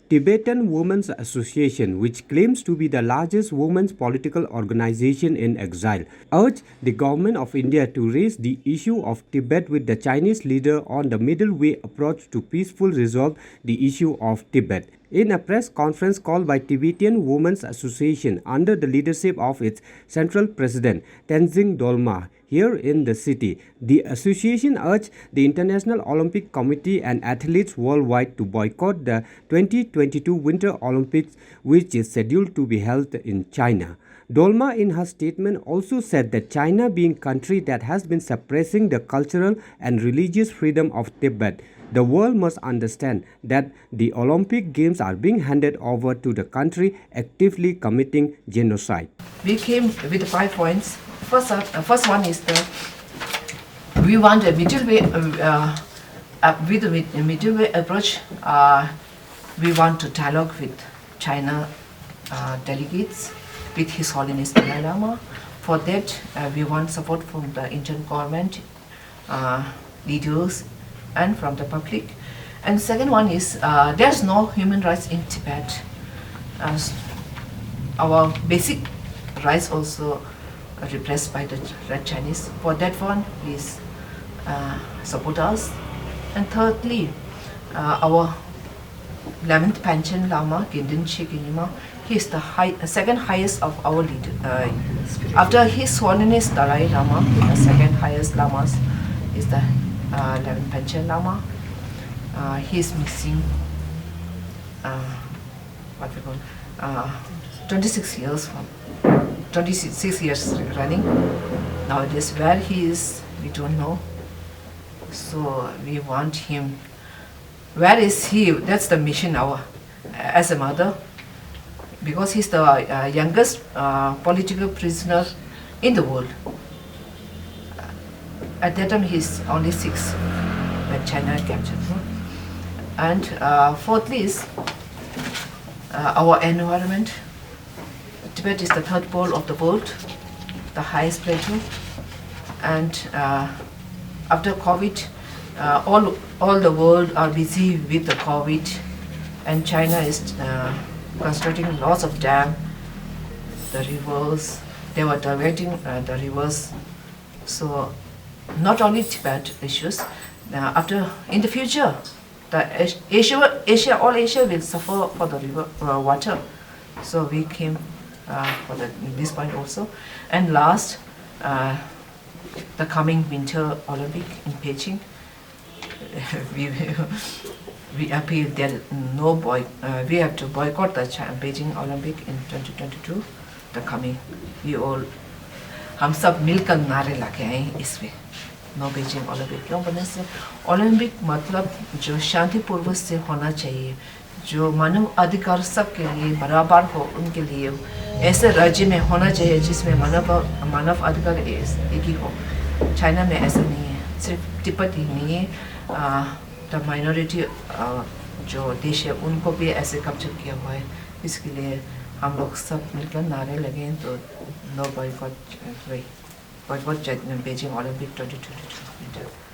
Tibetan Women's Association, which claims to be the largest women's political organization in exile, urged the government of India to raise the issue of Tibet with the Chinese leader on the middle way approach to peaceful resolve the issue of Tibet. In a press conference called by Tibetan Women's Association under the leadership of its central president Tenzing Dolma here in the city, the association urged the International Olympic Committee and athletes worldwide to boycott the 2022 Winter Olympics, which is scheduled to be held in China. Dolma in her statement also said that China, being a country that has been suppressing the cultural and religious freedom of Tibet, the world must understand that the Olympic Games are being handed over to the country actively committing genocide. We came with 5 points. First one is we want a middle way. With a middle way approach, we want to dialogue with China delegates, with His Holiness Dalai Lama. For that, we want support from the Indian government, leaders, and from the public. And second one is there's no human rights in Tibet. Our basic rights also repressed by the Red Chinese. For that one, please support us. And thirdly, our 11th Panchen Lama, Ginten Shikima, he is the second highest of our leader. After His Holiness Dalai Lama, the second highest lamas is the 11th Panchen Lama. He is missing 26 years from 26 years running. Nowadays, where he is, we don't know. So we want him. Where is he? That's the mission as a mother, because he's the youngest political prisoner in the world. At that time, he's only 6 when China captured him. And fourthly is our environment. Tibet is the third pole of the world, the highest plateau. And after COVID, all the world are busy with the COVID, and China is constructing lots of dams, the rivers. They were diverting the rivers. So not only Tibet issues. In the future, all Asia will suffer for the river water. So we came for this point also. And last, the coming Winter Olympic in Beijing, we appeal that we have to boycott the Beijing Olympic in 2022. The coming, हम सब मिलकर नारे लगे हैं इसमें, no Beijing Olympic. क्यों बोलने से ओलंपिक मतलब जो शांतिपूर्वक से होना चाहिए, जो मानव अधिकार सबके लिए बराबर हो, उनके लिए ऐसे राज्य में होना चाहिए जिसमें मानव अधिकार एक ही हो। चाइना में ऐसा नहीं है, सिर्फ तिब्बत ही नहीं है, द माइनॉरिटी जो देश है उनको भी ऐसे कब्जा किया हुआ है। इसके लिए हम लोग सब मिलकर नारे लगे तो नो बॉयकॉट बीजिंग ओलंपिक 2022।